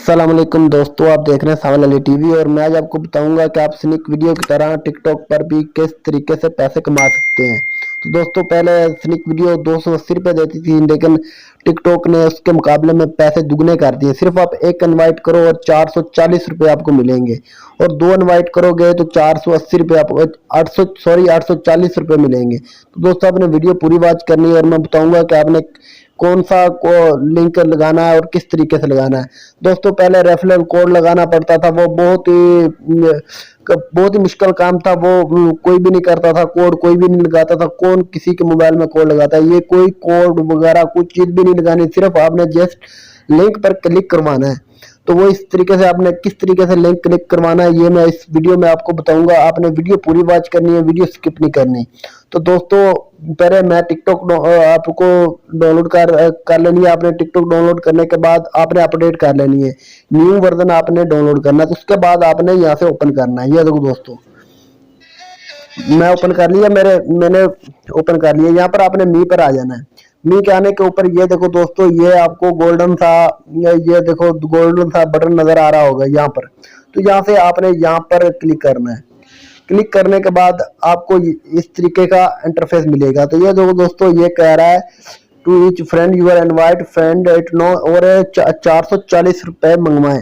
अस्सलाम वालेकुम दोस्तों, आप देख रहे हैं सावन अली टीवी और मैं आज आपको बताऊंगा कि आप स्निक वीडियो की तरह टिकटॉक पर भी किस तरीके से पैसे कमा सकते हैं। तो दोस्तों, पहले स्निक वीडियो 280 रुपये देती थी, लेकिन टिकटॉक ने उसके मुकाबले में पैसे दुगने कर दिए। सिर्फ आप एक इनवाइट करो और 440 रुपये आपको मिलेंगे, और दो इनवाइट करोगे तो 480 रुपये आपको 840 रुपये मिलेंगे। तो दोस्तों, आपने वीडियो पूरी वॉच करनी है और मैं बताऊंगा कि आपने कौन सा को लिंक लगाना है और किस तरीके से लगाना है। दोस्तों, पहले रेफरल कोड लगाना पड़ता था, वो बहुत ही मुश्किल काम था। वो कोई भी नहीं करता था, कोड कोई भी नहीं लगाता था। कौन किसी के मोबाइल में कोड लगाता है? ये कोई कोड वगैरह कुछ चीज भी नहीं लगानी, सिर्फ आपने जस्ट लिंक पर क्लिक करवाना है। तो वो इस तरीके से आपने किस तरीके से लिंक क्लिक करवाना है, ये मैं इस वीडियो में आपको बताऊंगा। आपने वीडियो पूरी वॉच करनी है, वीडियो स्किप नहीं करनी। तो दोस्तों, पहले मैं टिकटॉक आपको डाउनलोड कर लेनी है। आपने टिकटॉक डाउनलोड करने के बाद आपने अपडेट कर लेनी है, न्यू वर्जन आपने डाउनलोड करना है। तो उसके बाद आपने यहाँ से ओपन करना है। ये देखो दोस्तों, मैं ओपन कर लिया, मैंने ओपन कर लिया। यहाँ पर आपने मी पर आ जाना है। मी के आने के ऊपर ये देखो दोस्तों, ये आपको गोल्डन सा, ये देखो गोल्डन सा बटन नजर आ रहा होगा यहाँ पर। तो यहाँ से आपने यहाँ पर क्लिक करना है। क्लिक करने के बाद आपको इस तरीके का इंटरफेस मिलेगा। तो ये देखो दोस्तों, ये कह रहा है to each friend your invite friend it no, और 440 रुपए मंगवाए।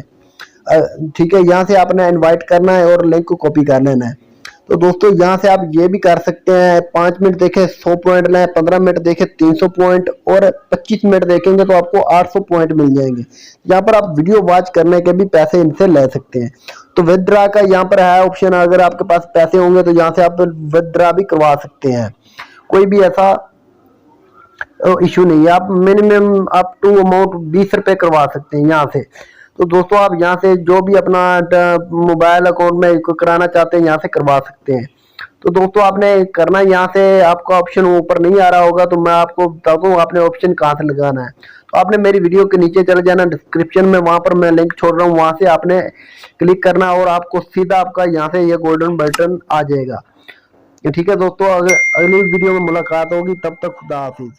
ठीक है, यहाँ से आपने इनवाइट करना है और लिंक को कॉपी कर लेना है। तो दोस्तों, यहाँ से आप ये भी कर सकते हैं, 5 मिनट देखें 100 पॉइंट लें, 15 मिनट देखें 300 पॉइंट, और 25 मिनट देखेंगे तो आपको 800 पॉइंट मिल जाएंगे। यहाँ पर आप वीडियो वॉच करने के भी पैसे इनसे ले सकते हैं। तो विदड्रा का यहाँ पर है ऑप्शन, अगर आपके पास पैसे होंगे तो यहाँ से आप विदड्रा भी करवा सकते हैं। कोई भी ऐसा इशू नहीं है। आप मिनिमम अप टू अमाउंट 20 रुपए करवा सकते हैं यहाँ से। तो दोस्तों, आप यहाँ से जो भी अपना मोबाइल अकाउंट में कराना चाहते हैं यहाँ से करवा सकते हैं। तो दोस्तों, आपने करना यहाँ से, आपका ऑप्शन ऊपर नहीं आ रहा होगा तो मैं आपको बताता हूँ आपने ऑप्शन कहाँ से लगाना है। तो आपने मेरी वीडियो के नीचे चले जाना, डिस्क्रिप्शन में वहाँ पर मैं लिंक छोड़ रहा हूँ, वहाँ से आपने क्लिक करना और आपको सीधा आपका यहाँ से ये गोल्डन बटन आ जाएगा। ठीक है दोस्तों, अगली वीडियो में मुलाकात होगी, तब तक खुदा हाफिज।